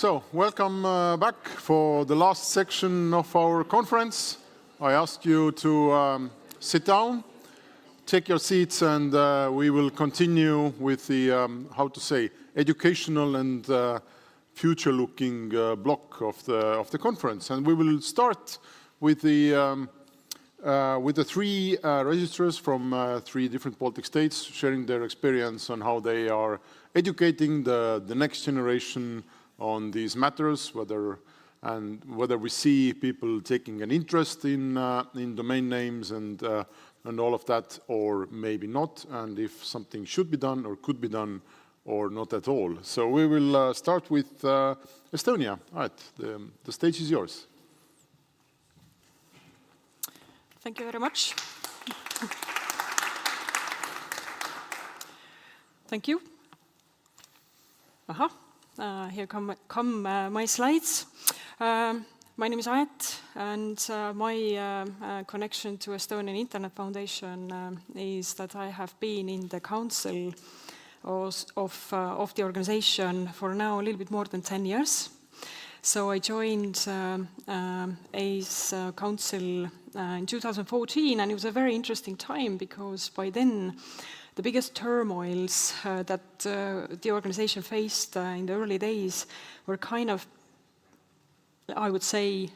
So, welcome back for the last section of our conference. I ask you to sit down, take your seats, and we will continue with the, educational and future-looking block of the conference. And we will start with the three registrars from three different Baltic states, sharing their experience on how they are educating the next generation on these matters, whether we see people taking an interest in domain names and all of that, or maybe not, and if something should be done or could be done or not at all. So we will start with Estonia. All right, the stage is yours. Thank you very much. Thank you. Here come my slides. My name is Rahe, and my connection to Estonian Internet Foundation is that I have been in the council of the organization for now a little bit more than 10 years. So I joined ACE Council in 2014, and it was a very interesting time because by then the biggest turmoils that the organization faced in the early days were kind of, I would say,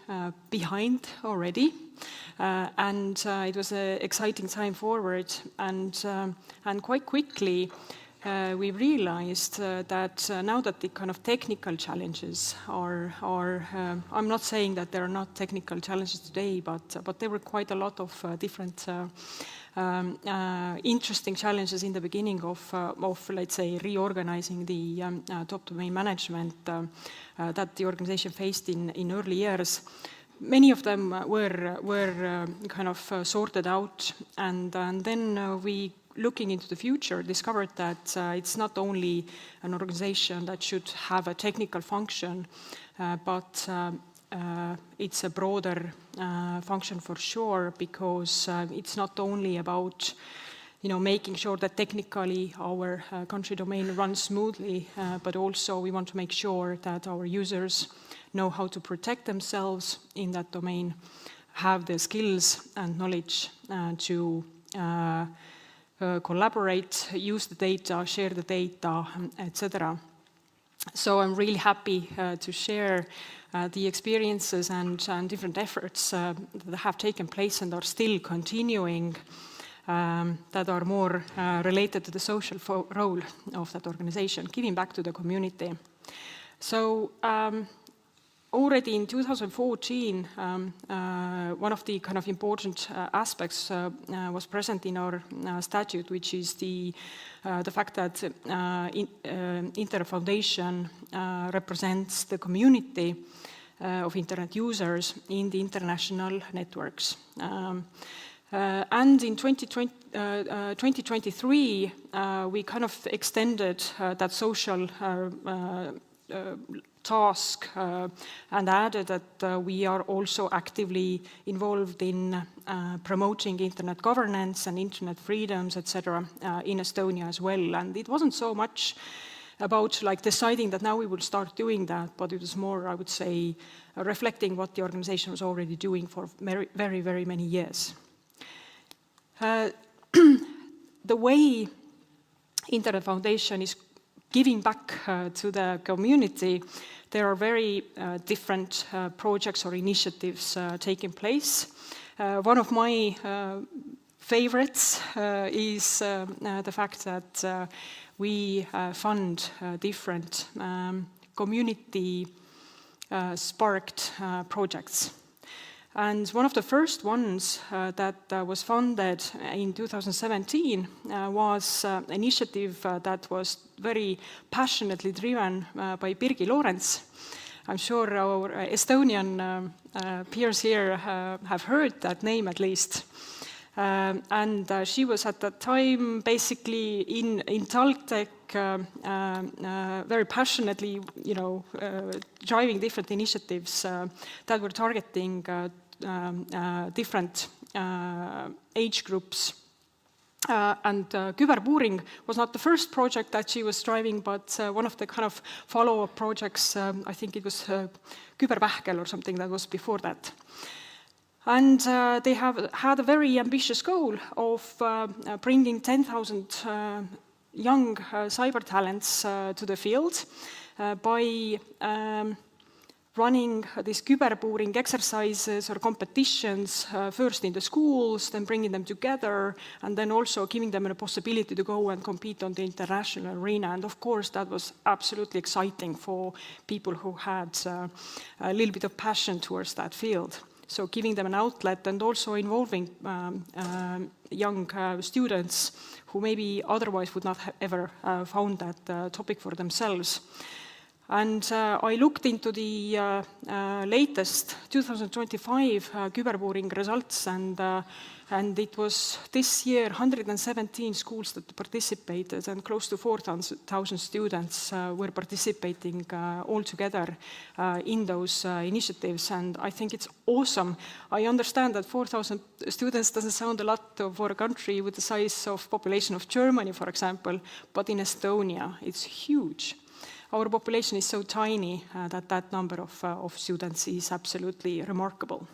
behind already. And it was an exciting time forward. And quite quickly, we realized that now that the kind of technical challenges are I'm not saying that there are not technical challenges today, but there were quite a lot of different interesting challenges in the beginning of let's say, reorganizing the top domain management that the organization faced in early years. Many of them were kind of sorted out, and then we, looking into the future, discovered that it's not only an organization that should have a technical function, but it's a broader function for sure, because it's not only about making sure that technically our country domain runs smoothly, but also we want to make sure that our users know how to protect themselves in that domain, have the skills and knowledge to collaborate, use the data, share the data, etc. So I'm really happy to share the experiences and different efforts that have taken place and are still continuing, that are more related to the social role of that organization, giving back to the community. So already in 2014, one of the kind of important aspects was present in our statute, which is the fact that Internet Foundation represents the community of Internet users in the international networks. And in 2023, we kind of extended that social task and added that we are also actively involved in promoting internet governance and internet freedoms, etc., in Estonia as well. And it wasn't so much about deciding that now we will start doing that, but it was more, I would say, reflecting what the organization was already doing for very, very, very many years. The way Internet Foundation is giving back to the community, there are very different projects or initiatives taking place. One of my favorites is the fact that we fund different community-sparked projects. And one of the first ones that was funded in 2017 was an initiative that was very passionately driven by Birgi Lorents. I'm sure our Estonian peers here have heard that name at least. And she was at that time basically in TalTech very passionately, driving different initiatives that were targeting different age groups And Kyberpuuring was not the first project that she was driving, but one of the kind of follow-up projects, I think it was Kyberpähkel or something that was before that. And they have had a very ambitious goal of bringing 10,000 young cyber talents to the field by running these Kyberpuuring exercises or competitions first in the schools, then bringing them together, and then also giving them a possibility to go and compete on the international arena. And of course, that was absolutely exciting for people who had a little bit of passion towards that field. So giving them an outlet and also involving young students who maybe otherwise would not have ever found that topic for themselves. And I looked into the latest 2025 Kyberpuuring results, and it was this year 117 schools that participated, and close to 4,000 students were participating all together in those initiatives, and I think it's awesome. I understand that 4,000 students doesn't sound a lot for a country with the size of population of Germany, for example, but in Estonia it's huge. Our population is so tiny that number of students is absolutely remarkable.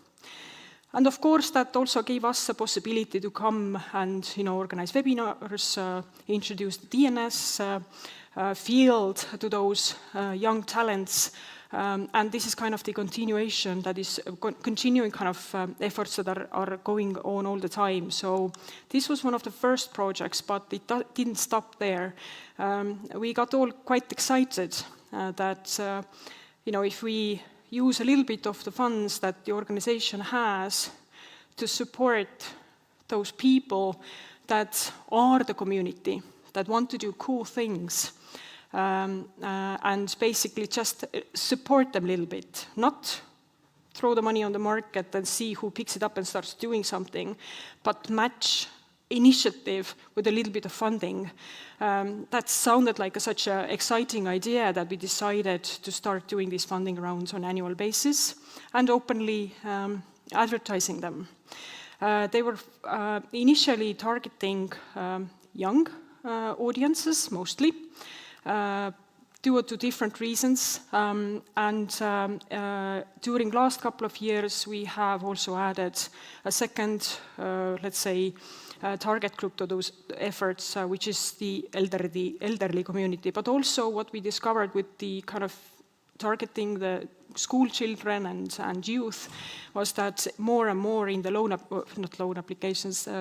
And of course, that also gave us a possibility to come and organize webinars, introduce the DNS field to those young talents. And this is kind of the continuation, that is continuing kind of efforts that are going on all the time. So this was one of the first projects, but it didn't stop there. We got all quite excited that if we use a little bit of the funds that the organization has to support those people that are the community, that want to do cool things, and basically just support them a little bit, not throw the money on the market and see who picks it up and starts doing something, but match initiative with a little bit of funding. That sounded like such an exciting idea that we decided to start doing these funding rounds on an annual basis and openly advertising them. They were initially targeting young audiences mostly, due to different reasons, and during last couple of years we have also added a second, let's say, target group to those efforts, which is the elderly community. But also what we discovered with the kind of targeting the school children and youth was that more and more in the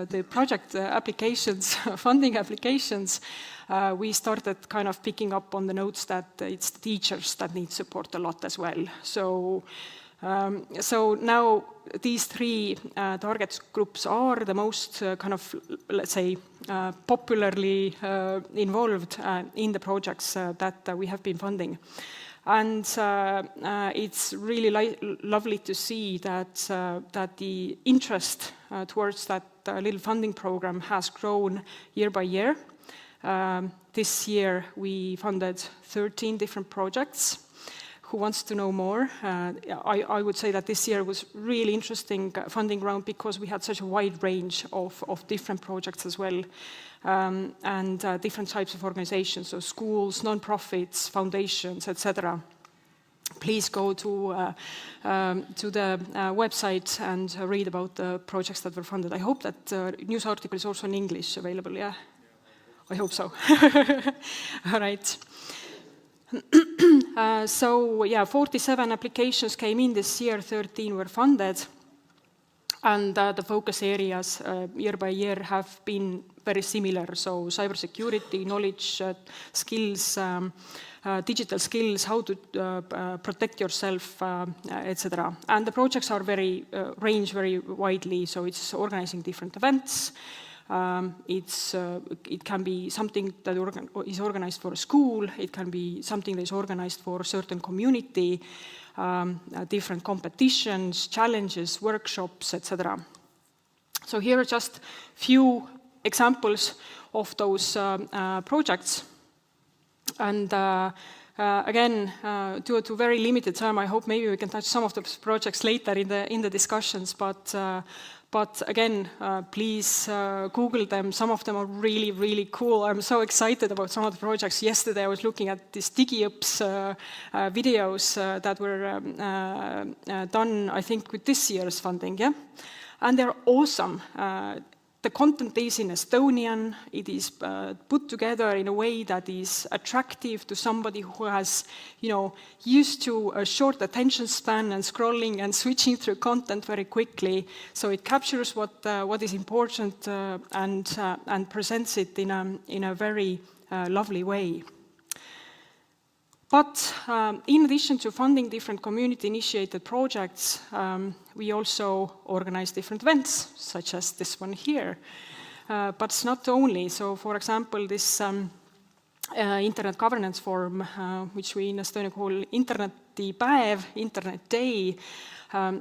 the project applications, funding applications, we started kind of picking up on the notes that it's the teachers that need support a lot as well. So now these three target groups are the most kind of, let's say, popularly involved in the projects that we have been funding. And it's really lovely to see that the interest towards that little funding program has grown year by year. This year we funded 13 different projects. Who wants to know more? I would say that this year was really interesting funding round because we had such a wide range of different projects as well, and different types of organizations, so schools, non-profits, foundations, etc. Please go to the website and read about the projects that were funded. I hope that news article is also in English available, yeah? I hope so. All right. So, yeah, 47 applications came in this year, 13 were funded, and the focus areas year by year have been very similar, so cybersecurity, knowledge, skills, digital skills, how to protect yourself, etc. And the projects are range very widely, so it's organizing different events. It can be something that is organized for a school, it can be something that is organized for a certain community, different competitions, challenges, workshops, etc. So here are just few examples of those projects. And Again, due to very limited time, I hope maybe we can touch some of the projects later in the discussions, but again, please Google them. Some of them are really, really cool. I'm so excited about some of the projects. Yesterday I was looking at these DigiUps videos that were done, I think, with this year's funding, yeah? And they're awesome. The content is in Estonian. It is put together in a way that is attractive to somebody who has, used to a short attention span and scrolling and switching through content very quickly. So it captures what is important and presents it in a very lovely way. But in addition to funding different community-initiated projects, we also organize different events, such as this one here. But it's not only. So, for example, this Internet Governance Forum, which we in Estonia call Internetipäev, Internet Day,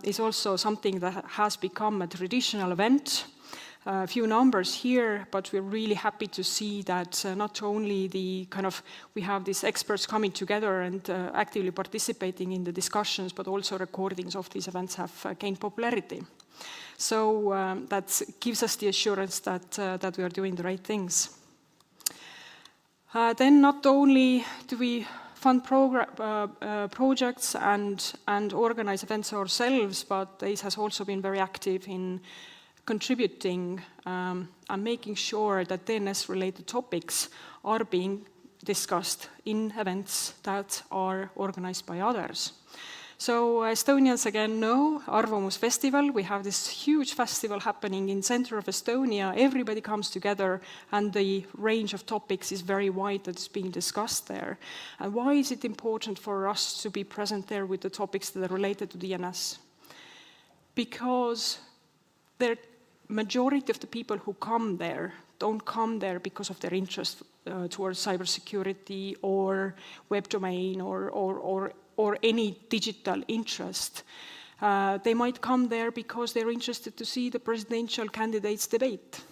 is also something that has become a traditional event. A few numbers here, but we're really happy to see that not only we have these experts coming together and actively participating in the discussions, but also recordings of these events have gained popularity. So that gives us the assurance that we are doing the right things. Then not only do we fund projects and organize events ourselves, but ACE has also been very active in contributing and making sure that DNS-related topics are being discussed in events that are organized by others. So Estonians again know Arvamus Festival. We have this huge festival happening in center of Estonia. Everybody comes together and the range of topics is very wide that's being discussed there. And why is it important for us to be present there with the topics that are related to DNS? Because the majority of the people who come there don't come there because of their interest towards cybersecurity or web domain or any digital interest. They might come there because they're interested to see the presidential candidates debate.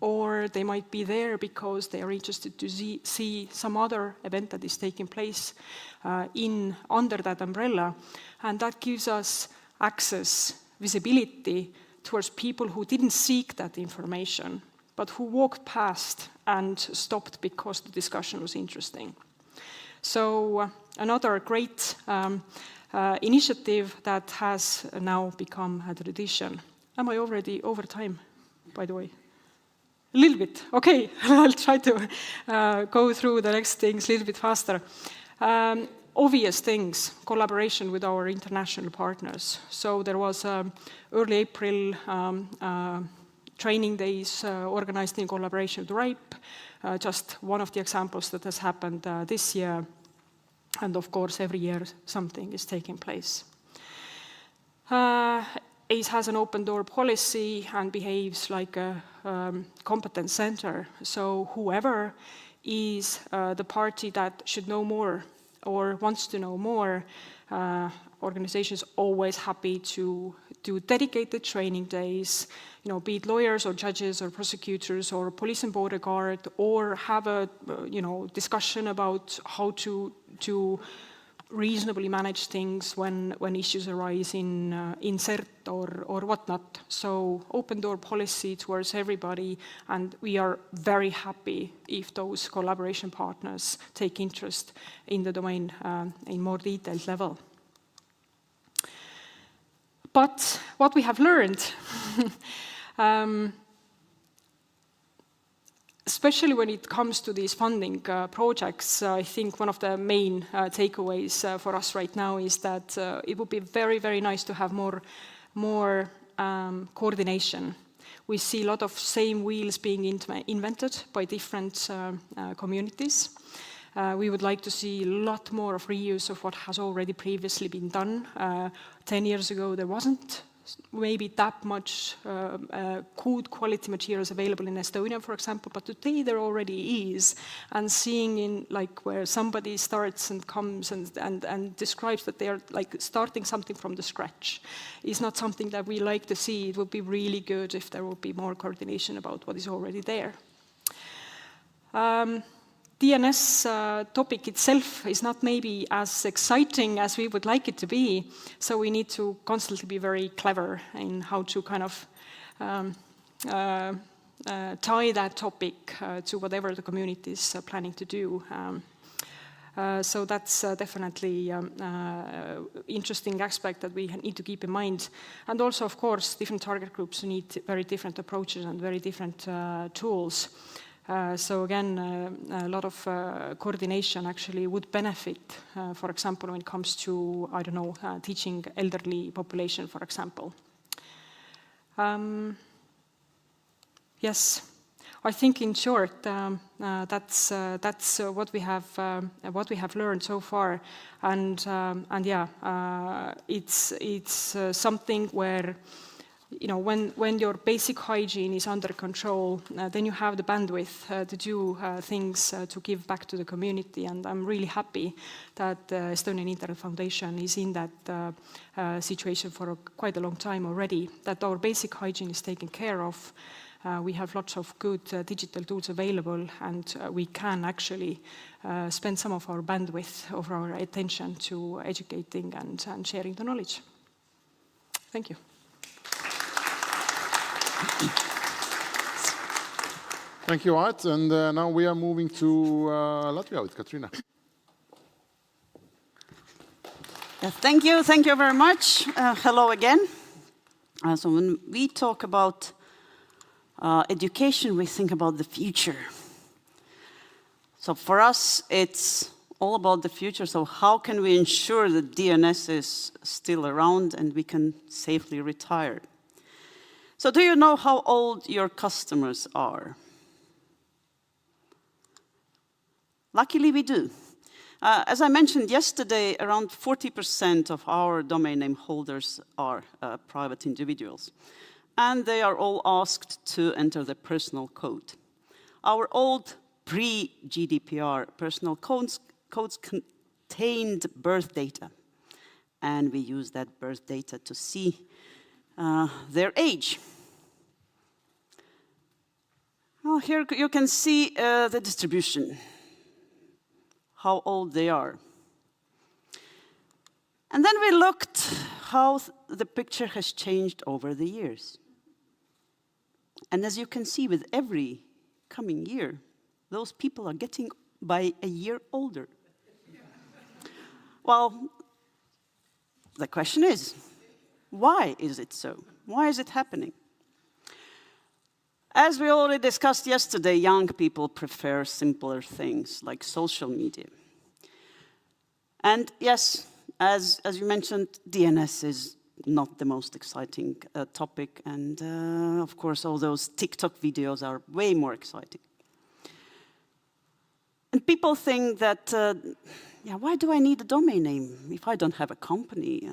Or they might be there because they are interested to see some other event that is taking place under that umbrella. And that gives us access, visibility towards people who didn't seek that information, but who walked past and stopped because the discussion was interesting. So another great initiative that has now become a tradition. Am I already over time, by the way? A little bit. Okay, I'll try to go through the next things a little bit faster. Obvious things, collaboration with our international partners. So there was early April training days organized in collaboration with RIPE, just one of the examples that has happened this year. And of course, every year something is taking place. ACE has an open door policy and behaves like a competence center. So whoever is the party that should know more or wants to know more, organizations always happy to do dedicated training days, be it lawyers or judges or prosecutors or police and border guard, or have a discussion about how to reasonably manage things when issues arise in CERT or whatnot. So open door policy towards everybody, and we are very happy if those collaboration partners take interest in the domain in more detailed level. But what we have learned, especially when it comes to these funding projects, I think one of the main takeaways for us right now is that it would be very, very nice to have more coordination. We see a lot of same wheels being invented by different communities. We would like to see a lot more of reuse of what has already previously been done. 10 years ago, there wasn't maybe that much good quality materials available in Estonia, for example, but today there already is. And seeing in where somebody starts and comes and describes that they are starting something from the scratch is not something that we like to see. It would be really good if there would be more coordination about what is already there. DNS topic itself is not maybe as exciting as we would like it to be, so we need to constantly be very clever in how to kind of tie that topic to whatever the community is planning to do. So that's definitely interesting aspect that we need to keep in mind. And also, of course, different target groups need very different approaches and very different tools. So again, a lot of coordination actually would benefit, for example, when it comes to, I don't know, teaching elderly population, for example. Yes, I think in short, that's what we have learned so far, and yeah, it's something where, you know, when your basic hygiene is under control, then you have the bandwidth to do things to give back to the community. And I'm really happy that the Estonian Internet Foundation is in that situation for quite a long time already, that our basic hygiene is taken care of. We have lots of good digital tools available, and we can actually spend some of our bandwidth, of our attention to educating and sharing the knowledge. Thank you. Thank you, Art. And now we are moving to Latvia with Katrina. Yes, thank you very much. Hello again. So when we talk about education, we think about the future. So for us, it's all about the future. So how can we ensure that DNS is still around and we can safely retire? So do you know how old your customers are? Luckily, we do. As I mentioned yesterday, around 40% of our domain name holders are private individuals. And they are all asked to enter their personal code. Our old pre-GDPR personal codes contained birth data. And we use that birth data to see their age. Well, here you can see the distribution, how old they are. And then we looked how the picture has changed over the years. And as you can see, with every coming year, those people are getting by a year older. Well, the question is, why is it so? Why is it happening? As we already discussed yesterday, young people prefer simpler things like social media. And yes, as you mentioned, DNS is not the most exciting topic. And of course, all those TikTok videos are way more exciting. And people think that, yeah, why do I need a domain name if I don't have a company?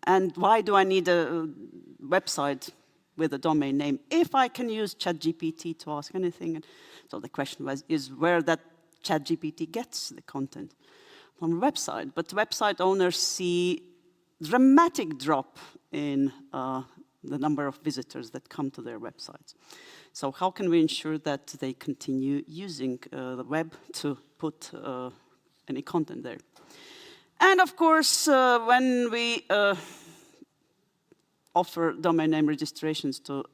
And why do I need a website with a domain name if I can use ChatGPT to ask anything? And so the question is where that ChatGPT gets the content from a website. But website owners see dramatic drop in the number of visitors that come to their websites. So how can we ensure that they continue using the web to put any content there? And of course, when we offer domain name registrations to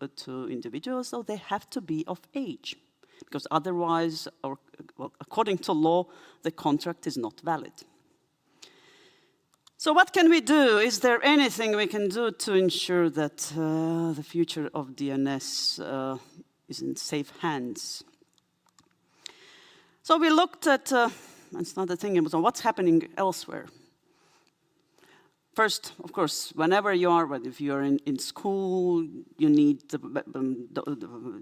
individuals, so they have to be of age, because otherwise, according to law, the contract is not valid. So what can we do? Is there anything we can do to ensure that the future of DNS is in safe hands? So we looked at, that's not the thing, it was what's happening elsewhere. First, of course, whenever you are, if you're in school, you need the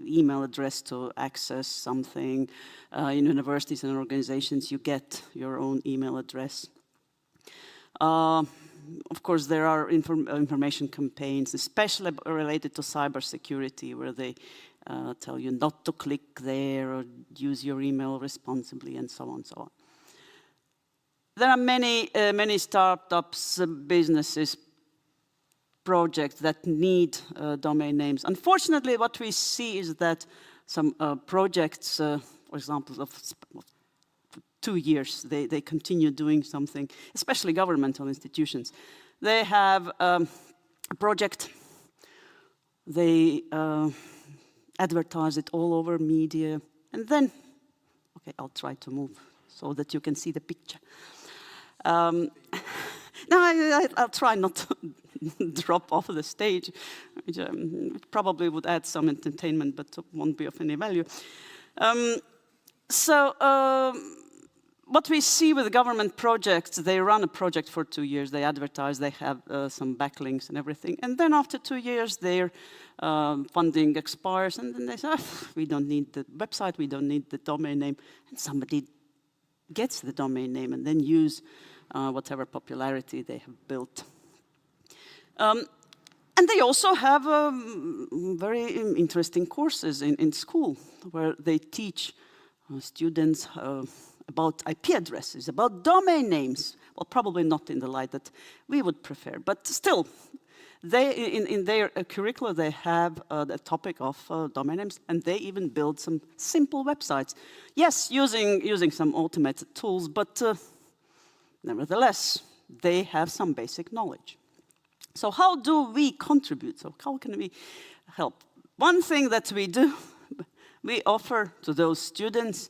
email address to access something. In universities and organizations, you get your own email address. Of course, there are information campaigns, especially related to cybersecurity, where they tell you not to click there or use your email responsibly, and so on and so on. There are many startups, businesses, projects that need domain names. Unfortunately, what we see is that some projects, for example, of 2 years, they continue doing something, especially governmental institutions. They have a project, they advertise it all over media, and then, okay, I'll try to move so that you can see the picture. No, I'll try not to drop off the stage, which probably would add some entertainment, but won't be of any value. What we see with the government projects, they run a project for 2 years, they advertise, they have some backlinks and everything, and then after 2 years their funding expires, and then they say, we don't need the website, we don't need the domain name, and somebody gets the domain name and then use whatever popularity they have built. And they also have very interesting courses in school where they teach students about IP addresses, about domain names. Well, probably not in the light that we would prefer, but still, in their curricula they have the topic of domain names, and they even build some simple websites. Yes, using some automated tools, but nevertheless, they have some basic knowledge. So how do we contribute? So how can we help? One thing that we do, we offer to those students,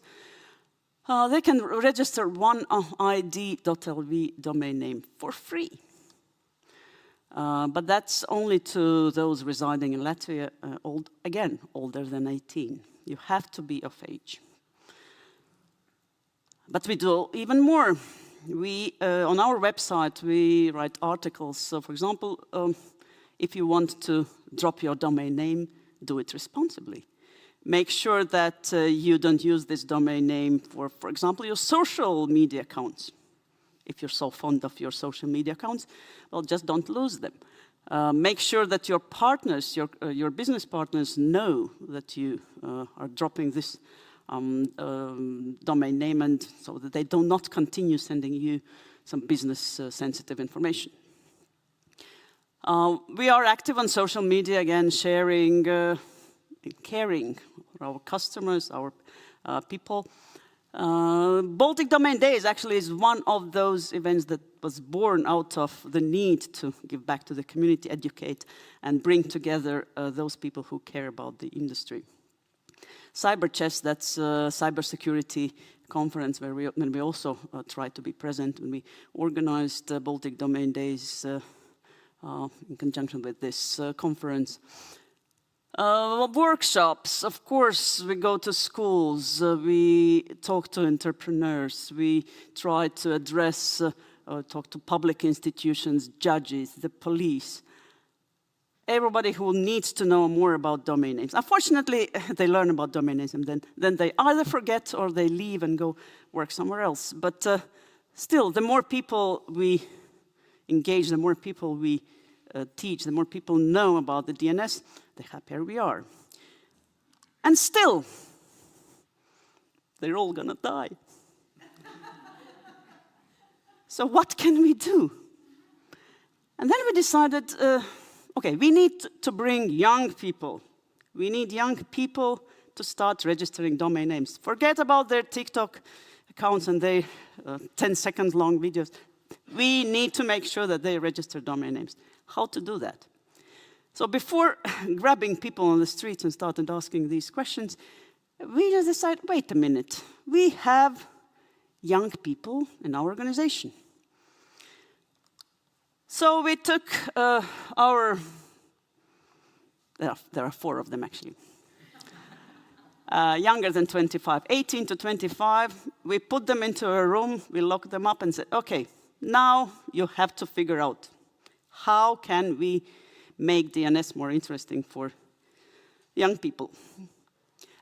they can register one NIC.lv domain name for free. But that's only to those residing in Latvia, older than 18. You have to be of age. But we do even more. On our website, we write articles. So, for example, if you want to drop your domain name, do it responsibly. Make sure that you don't use this domain name for example, your social media accounts. If you're so fond of your social media accounts, well, just don't lose them. Make sure that your partners, your business partners, know that you are dropping this domain name, and so that they do not continue sending you some business sensitive information. We are active on social media, again, sharing and caring for our customers, our people. Baltic Domain Days actually is one of those events that was born out of the need to give back to the community, educate, and bring together those people who care about the industry. CyberChess, that's a cybersecurity conference where we also try to be present, and we organized Baltic Domain Days in conjunction with this conference. Workshops, of course, we go to schools, we talk to entrepreneurs, we try to address, talk to public institutions, judges, the police, everybody who needs to know more about domain names. Unfortunately, they learn about domain names and then they either forget or they leave and go work somewhere else. But still, the more people we engage, the more people we teach, the more people know about the DNS, the happier we are. And still, they're all gonna die. So what can we do? And then we decided, okay, we need to bring young people. We need young people to start registering domain names. Forget about their TikTok accounts and their 10-second long videos. We need to make sure that they register domain names. How to do that? So before grabbing people on the streets and started asking these questions, we just decided, wait a minute, we have young people in our organization. So we took there are 4 of them actually, younger than 25, 18 to 25, we put them into a room, we locked them up and said, okay, now you have to figure out how can we make DNS more interesting for young people.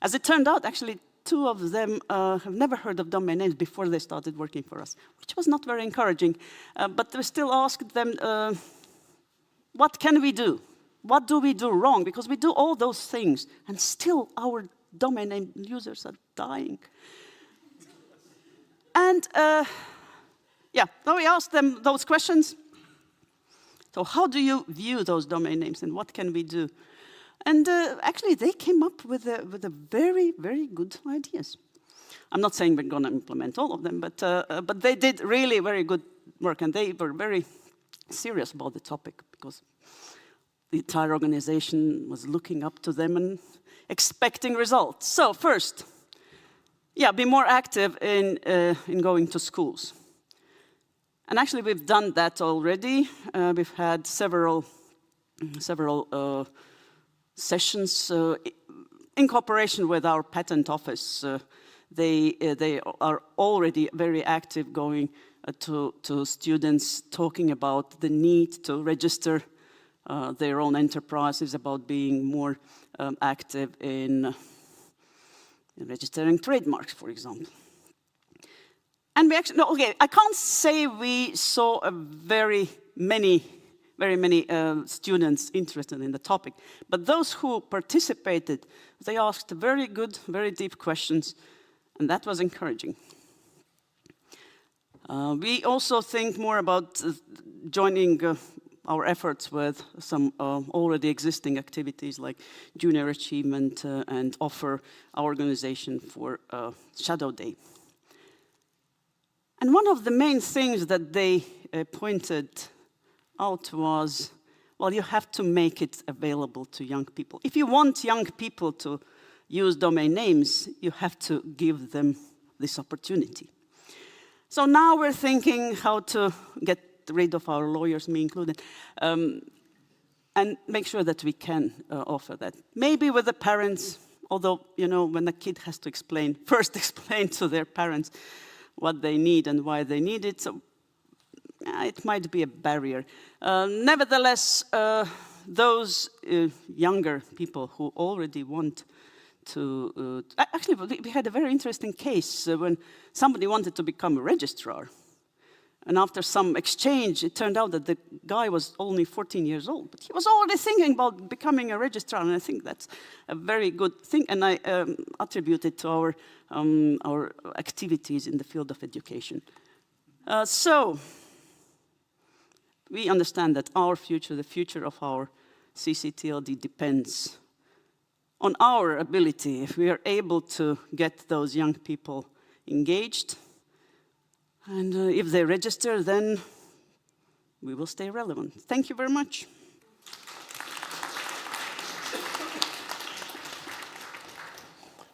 As it turned out, actually, 2 of them have never heard of domain names before they started working for us, which was not very encouraging. But we still asked them, what can we do? What do we do wrong? Because we do all those things, and still our domain name users are dying. And yeah, so we asked them those questions. So how do you view those domain names, and what can we do? And actually, they came up with a very, very good ideas. I'm not saying we're going to implement all of them, but they did really very good work, and they were very serious about the topic because the entire organization was looking up to them and expecting results. So first, be more active in going to schools. And actually, we've done that already. We've had several sessions in cooperation with our patent office. They are already very active going to students, talking about the need to register their own enterprises, about being more active in registering trademarks, for example. And we actually, I can't say we saw very many students interested in the topic, but those who participated, they asked very good, very deep questions, and that was encouraging. We also think more about joining our efforts with some already existing activities like Junior Achievement and offer our organization for Shadow Day. And one of the main things that they pointed out was, well, you have to make it available to young people. If you want young people to use domain names, you have to give them this opportunity. So now we're thinking how to get rid of our lawyers, me included, and make sure that we can offer that. Maybe with the parents, although, when a kid has to first explain to their parents what they need and why they need it, so it might be a barrier. Nevertheless, those younger people who already want to... actually, we had a very interesting case when somebody wanted to become a registrar. And after some exchange, it turned out that the guy was only 14 years old, but he was already thinking about becoming a registrar, and I think that's a very good thing, and I attribute it to our activities in the field of education. So, we understand that our future, the future of our CCTLD, depends on our ability, if we are able to get those young people engaged, and if they register, then we will stay relevant. Thank you very much.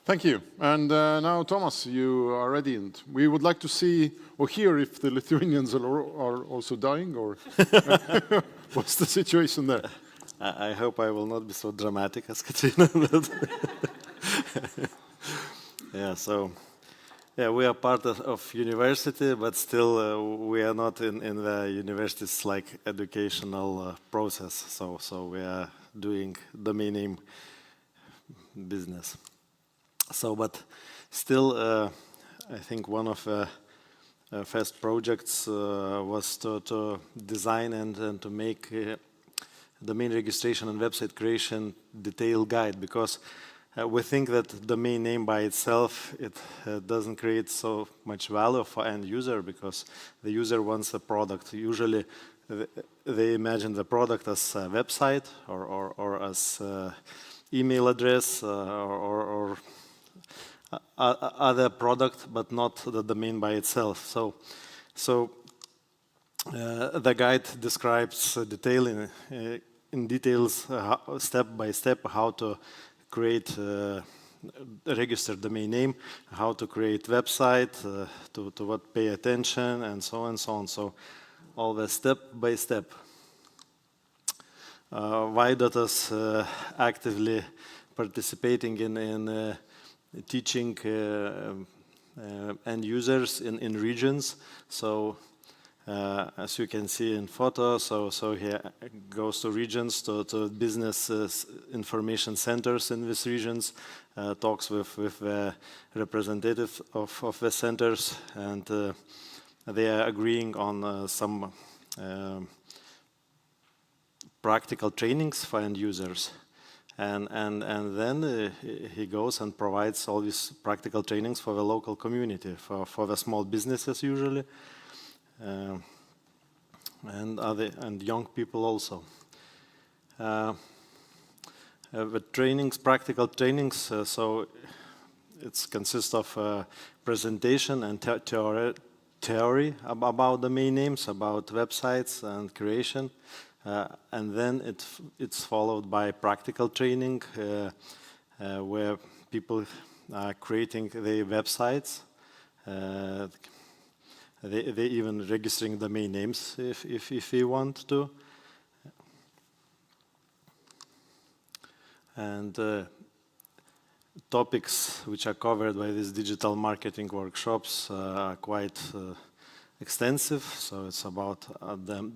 Thank you. And now, Tomas, you are ready, and we would like to see or hear if the Lithuanians are also dying, or what's the situation there? I hope I will not be so dramatic as Katrina. We are part of university, but still we are not in the university's educational process. So we are doing domain name business. But still, I think one of the first projects was to design and to make domain registration and website creation detailed guide, because we think that domain name by itself, it doesn't create so much value for end user, because the user wants a product. Usually they imagine the product as a website or as email address or other product, but not the domain by itself. So the guide describes in details, step by step, how to create a registered domain name, how to create website, to what pay attention, and so on and so on. So all the step by step. Why is actively participating in teaching end users in regions. So as you can see in photo, so he goes to regions, to business information centers in these regions, talks with the representatives of the centers, and they are agreeing on some practical trainings for end users. And then he goes and provides all these practical trainings for the local community, for the small businesses usually, and young people also. The trainings, practical trainings, so it consists of a presentation and theory about domain names, about websites and creation. And then it's followed by practical training where people are creating their websites. They even registering domain names if they want to. And topics which are covered by these digital marketing workshops are quite extensive. So it's about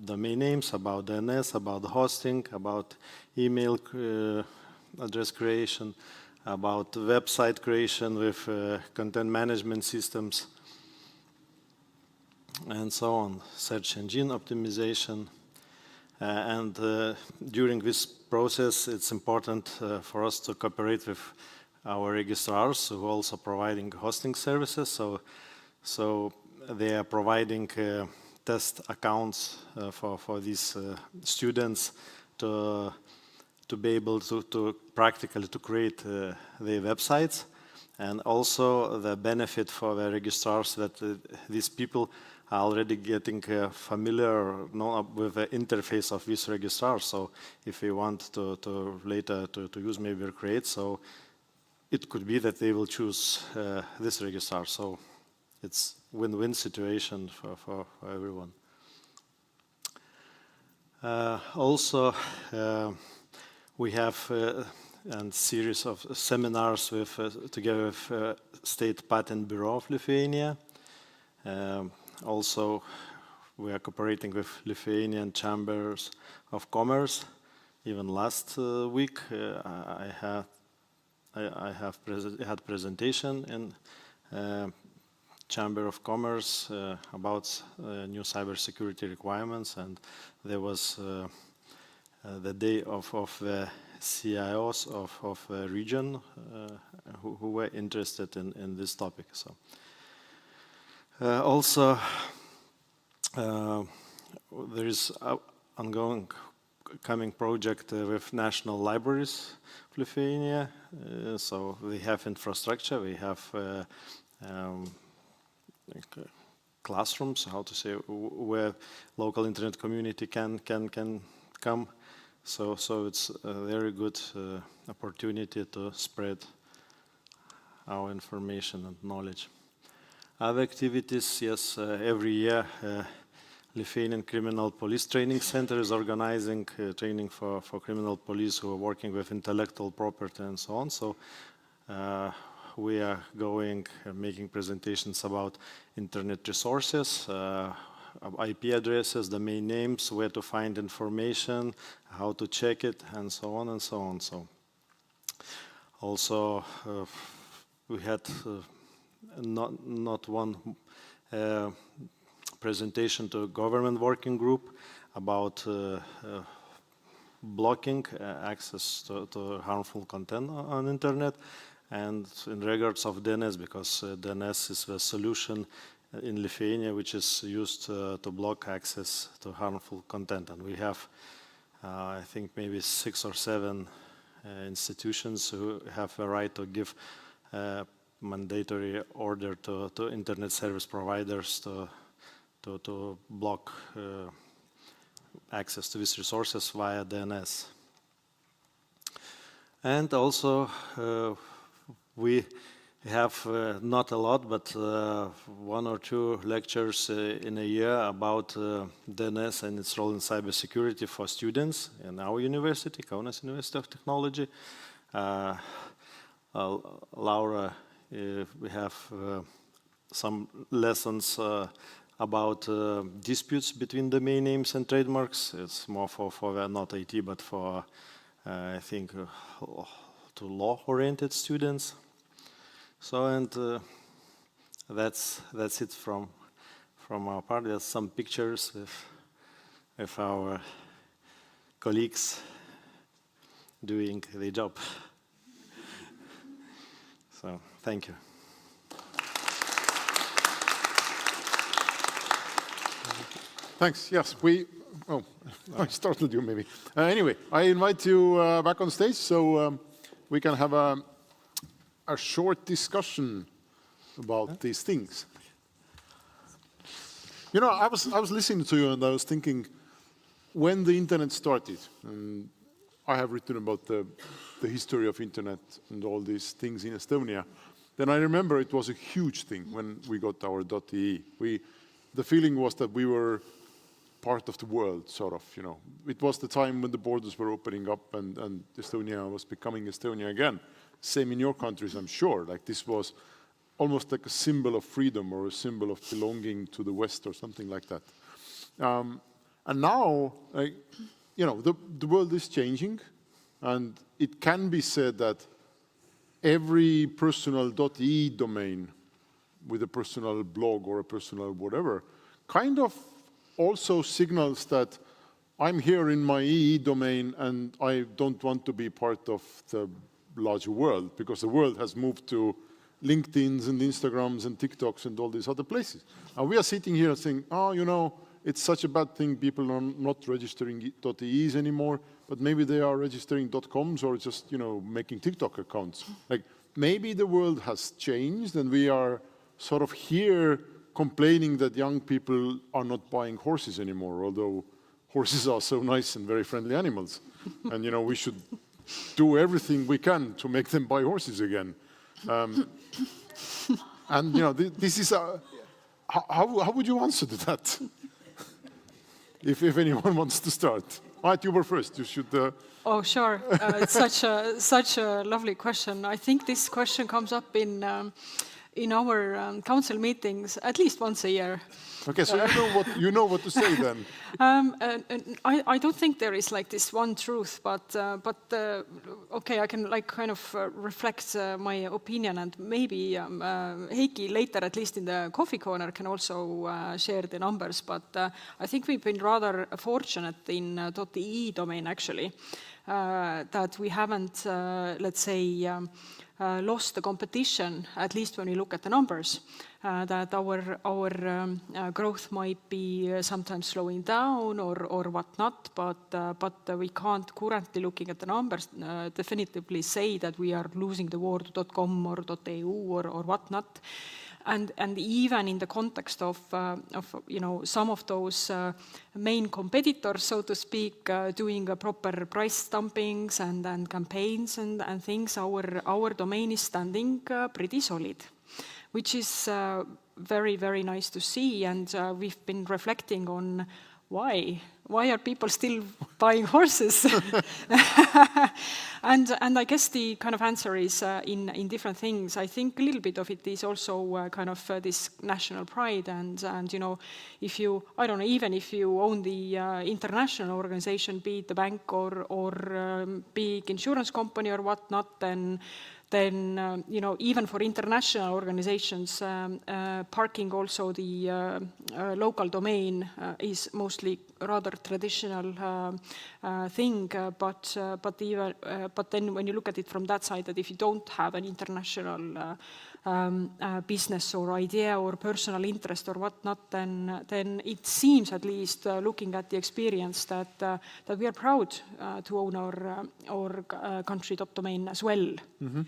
domain names, about DNS, about hosting, about email address creation, about website creation with content management systems, and so on, search engine optimization. And during this process, it's important for us to cooperate with our registrars who are also providing hosting services. So they are providing test accounts for these students to be able to practically to create their websites. And also the benefit for the registrars that these people are already getting familiar with the interface of this registrar. So if they want to later to use maybe or create, so it could be that they will choose this registrar. So it's win-win situation for everyone. Also, we have a series of seminars with together with State Patent Bureau of Lithuania. Also, we are cooperating with Lithuanian Chambers of Commerce. Even last week, I had presentation in Chamber of Commerce about new cybersecurity requirements, and there was the day of the CIOs of the region who were interested in this topic. So. Also, there is an ongoing coming project with national libraries of Lithuania. So we have infrastructure, we have classrooms, how to say, where local internet community can come. So it's a very good opportunity to spread our information and knowledge. Other activities, yes, every year Lithuanian Criminal Police Training Center is organizing training for criminal police who are working with intellectual property and so on. So we are going making presentations about internet resources, IP addresses, domain names, where to find information, how to check it, and so on and so on. So also we had not one presentation to a government working group about blocking access to harmful content on internet, and in regards of DNS, because DNS is the solution in Lithuania which is used to block access to harmful content. And we have, I think, maybe 6 or 7 institutions who have a right to give mandatory order to internet service providers to block access to these resources via DNS. And also we have not a lot, but 1 or 2 lectures in a year about DNS and its role in cybersecurity for students in our university, Kaunas University of Technology. Laura, we have some lessons about disputes between domain names and trademarks. It's more for not IT, but for, I think, to law-oriented students. So, and that's it from our part. There's some pictures with our colleagues doing their job. So, thank you. Thanks. Yes, I startled you maybe. Anyway, I invite you back on stage so we can have a a short discussion about these things. You know, I was listening to you and I was thinking, when the internet started, and I have written about the history of internet and all these things in Estonia, then I remember it was a huge thing when we got our .ee. The feeling was that we were part of the world, sort of, you know. It was the time when the borders were opening up and Estonia was becoming Estonia again. Same in your countries, I'm sure. Like, this was almost like a symbol of freedom or a symbol of belonging to the West or something like that. And now, you know, the world is changing, and it can be said that every personal .ee domain with a personal blog or a personal whatever kind of also signals that I'm here in my EE domain and I don't want to be part of the larger world, because the world has moved to LinkedIn's and Instagrams and TikToks and all these other places. And we are sitting here saying, oh, you know, it's such a bad thing, people are not registering .ees anymore, but maybe they are registering .coms or just, you know, making TikTok accounts. Like, maybe the world has changed and we are sort of here complaining that young people are not buying horses anymore, although horses are so nice and very friendly animals. And, you know, we should do everything we can to make them buy horses again. And, you know, this is a... How would you answer to that? If anyone wants to start. Right, you were first. You should... Oh, sure. It's such a lovely question. I think this question comes up in our council meetings at least once a year. Okay, so you know what to say then. I don't think there is like this one truth, but okay, I can like kind of reflect my opinion, and maybe Heiki later, at least in the coffee corner, can also share the numbers. But I think we've been rather fortunate in .ee domain actually, that we haven't, let's say, lost the competition, at least when we look at the numbers, that our growth might be sometimes slowing down or whatnot, but we can't currently, looking at the numbers, definitively say that we are losing the war to .com or .eu or whatnot. And even in the context of you know, some of those main competitors, so to speak, doing proper price dumpings and campaigns and things, our domain is standing pretty solid, which is very, very nice to see. And we've been reflecting on why are people still buying horses? And I guess the kind of answer is in different things. I think a little bit of it is also kind of this national pride, and you know, if you, I don't know, even if you own the international organization, be it the bank or big insurance company or whatnot, then you know, even for international organizations, parking also the local domain is mostly rather traditional thing. But then when you look at it from that side, that if you don't have an international business or idea or personal interest or whatnot, then it seems, at least looking at the experience, that we are proud to own our country top domain as well. Mm-hmm.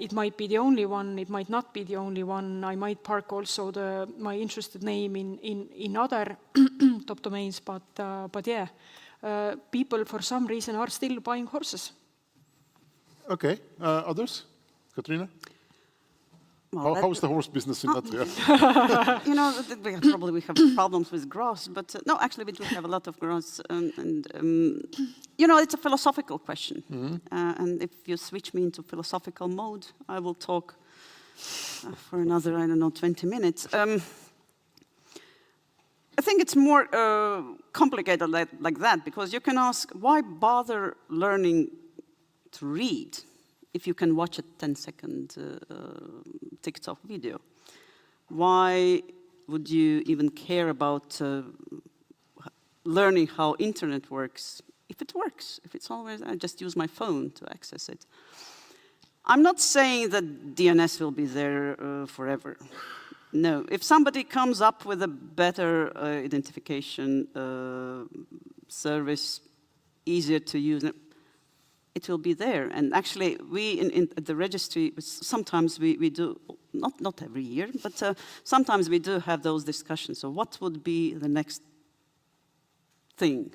It might be the only one, it might not be the only one. I might park also my interested name in other top domains, but yeah, people for some reason are still buying horses. Okay, others? Katrina? Well, how's the horse business in Latvia? You know, probably we have problems with grass, but no, actually we do have a lot of grass. And you know, it's a philosophical question. Mm-hmm. And if you switch me into philosophical mode, I will talk for another, I don't know, 20 minutes. I think it's more complicated like that, because you can ask, why bother learning to read if you can watch a 10-second TikTok video? Why would you even care about learning how internet works if it works? If it's always, I just use my phone to access it. I'm not saying that DNS will be there forever. No, if somebody comes up with a better identification service, easier to use, it will be there. And actually, we in the registry, sometimes we do, not every year, but sometimes we do have those discussions. So what would be the next thing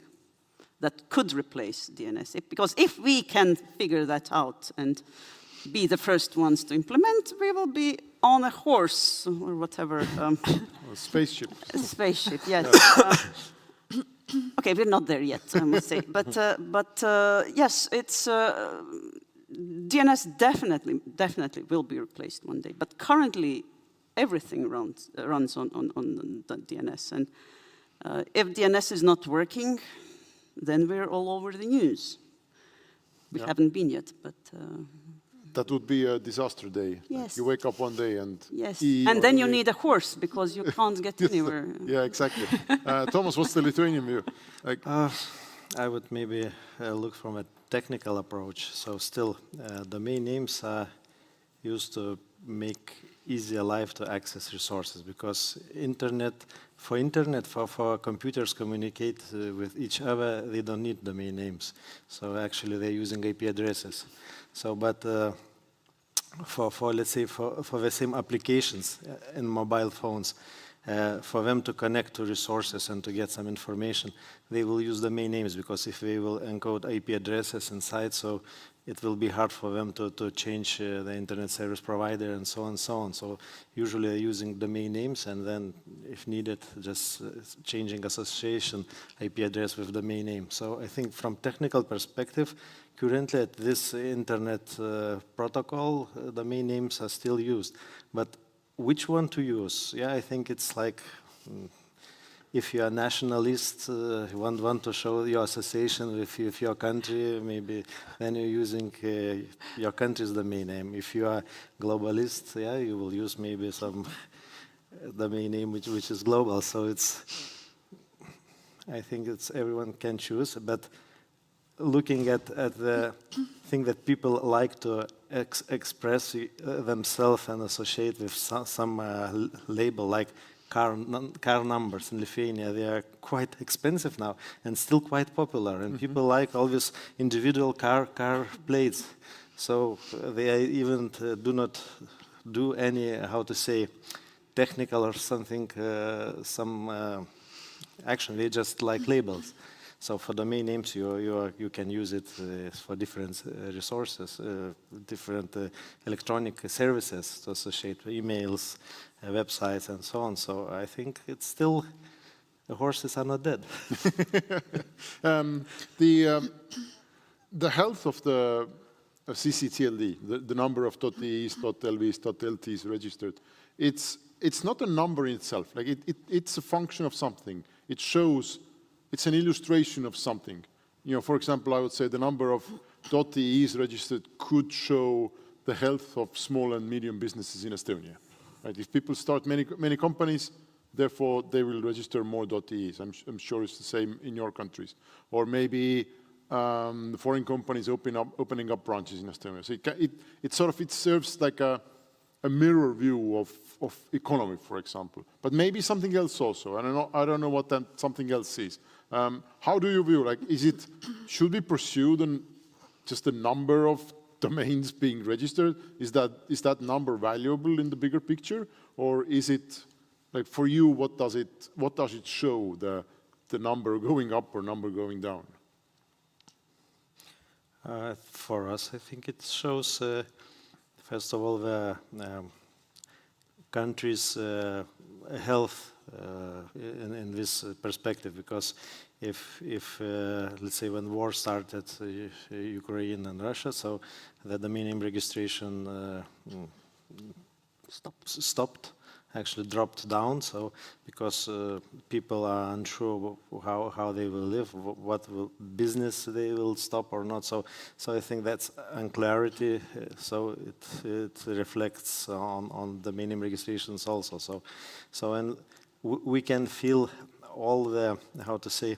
that could replace DNS? Because if we can figure that out and be the first ones to implement, we will be on a horse or whatever. Or a spaceship. A spaceship, yes. Okay, we're not there yet, I must say. But yes, it's DNS definitely will be replaced one day. But currently, everything runs on the DNS. And if DNS is not working, then we're all over the news. We haven't been yet, but... That would be a disaster day. Yes. Like you wake up one day and... Yes, and then you need a horse because you can't get anywhere. Yeah, exactly. Tomas, what's the Lithuanian view? Like, I would maybe look from a technical approach. So still, domain names are used to make easier life to access resources, because for computers communicate with each other, they don't need domain names. So actually they're using IP addresses. So, but for let's say for the same applications in mobile phones, for them to connect to resources and to get some information, they will use domain names, because if they will encode IP addresses inside, so it will be hard for them to change the internet service provider and so on and so on. So usually they're using domain names, and then if needed, just changing association IP address with domain name. So I think from technical perspective, currently at this internet protocol, domain names are still used. But which one to use? Yeah, I think it's like, if you're a nationalist, you want to show your association with your country, maybe then you're using your country's domain name. If you are globalist, yeah, you will use maybe some domain name which is global. So it's, I think it's everyone can choose, but looking at the thing that people like to express themselves and associate with some label, like car numbers in Lithuania, they are quite expensive now and still quite popular, and people like all these individual car plates. So they even do not do any, how to say, technical or something, some action. They just like labels. So for domain names, you can use it for different resources, different electronic services to associate emails, websites, and so on. So I think it's still, the horses are not dead. The health of the CCTLD, the number of .es, .lvs, .lts registered, it's not a number in itself. Like it's a function of something. It shows. It's an illustration of something. You know, for example, I would say the number of .es registered could show the health of small and medium businesses in Estonia. Right? If people start many companies, therefore they will register more .es. I'm sure it's the same in your countries. Or maybe foreign companies opening up branches in Estonia. So it serves like a mirror view of economy, for example. But maybe something else also. I don't know what that something else is. How do you view, like, should we pursue just the number of domains being registered? Is that number valuable in the bigger picture? Or is it, like, for you, what does it show, the number going up or number going down? For us, I think it shows, first of all, the country's health in this perspective, because if let's say when war started, Ukraine and Russia, so the domain name registration stopped, actually dropped down. So because people are unsure how they will live, what business they will stop or not. So I think that's unclarity. So it reflects on the domain name registrations also. So and we can feel all the, how to say,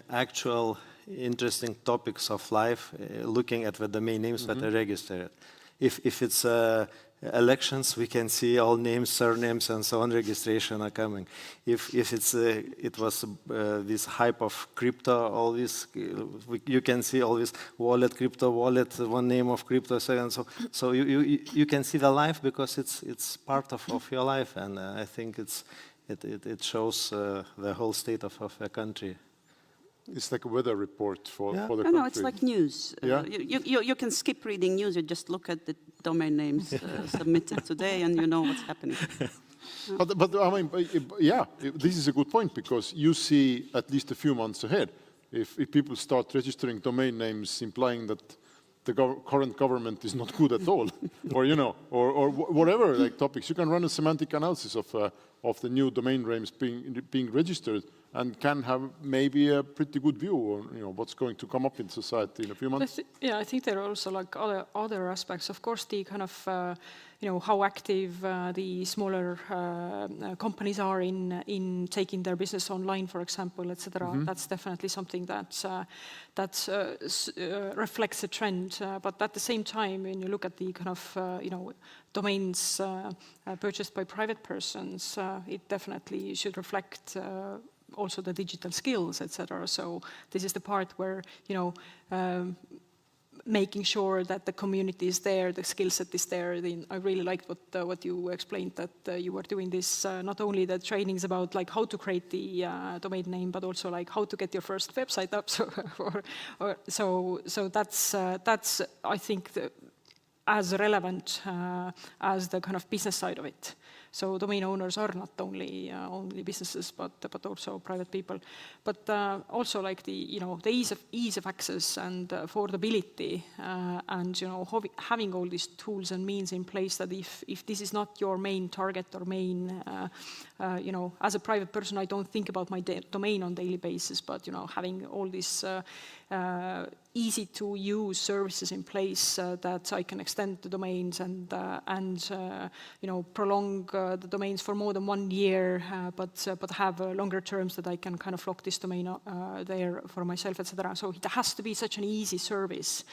actual interesting topics of life, looking at the domain names that are registered. If it's elections, we can see all names, surnames, and so on. Registration are coming. If it was this hype of crypto, all this, you can see all this wallet, crypto wallet, one name of crypto, so you can see the life because it's part of your life, and I think it shows the whole state of a country. It's like a weather report for the country. No, it's like news. Yeah. You can skip reading news. You just look at the domain names submitted today, and you know what's happening. But I mean, yeah, this is a good point because you see at least a few months ahead. If people start registering domain names implying that the current government is not good at all, or or whatever like topics, you can run a semantic analysis of the new domain names being registered, and can have maybe a pretty good view on what's going to come up in society in a few months. I think there are also like other aspects. Of course, the kind of how active the smaller companies are in taking their business online, for example, etc. That's definitely something that reflects a trend. But at the same time, when you look at the kind of domains purchased by private persons, it definitely should reflect also the digital skills, etc. So this is the part where making sure that the community is there, the skill set is there. I really liked what you explained, that you were doing this, not only the trainings about like how to create the domain name, but also like how to get your first website up. So that's I think as relevant as the kind of business side of it. So domain owners are not only businesses, but also private people. But also like the ease of access and affordability, and having all these tools and means in place, that if this is not your main target or main, as a private person, I don't think about my domain on a daily basis, but having all these easy to use services in place that I can extend the domains and prolong the domains for more than 1 year, but have longer terms that I can kind of lock this domain there for myself, etc. So it has to be such an easy service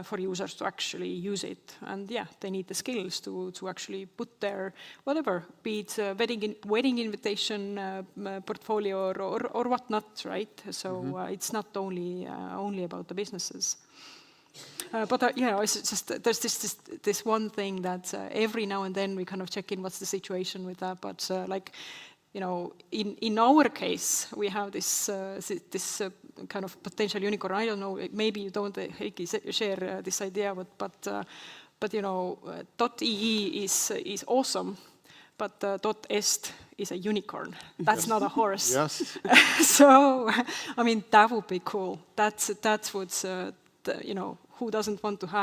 for users to actually use it. And yeah, they need the skills to actually put their whatever, be it wedding invitation portfolio or whatnot, right? So it's not only about the businesses. But it's just there's this one thing that every now and then we kind of check in what's the situation with that. But in our case, we have this kind of potential unicorn. I don't know, maybe you don't, Heiki, share this idea, but .ee is awesome, but .est is a unicorn. That's not a horse. Yes. So, I mean, that would be cool. That's what's who doesn't want to have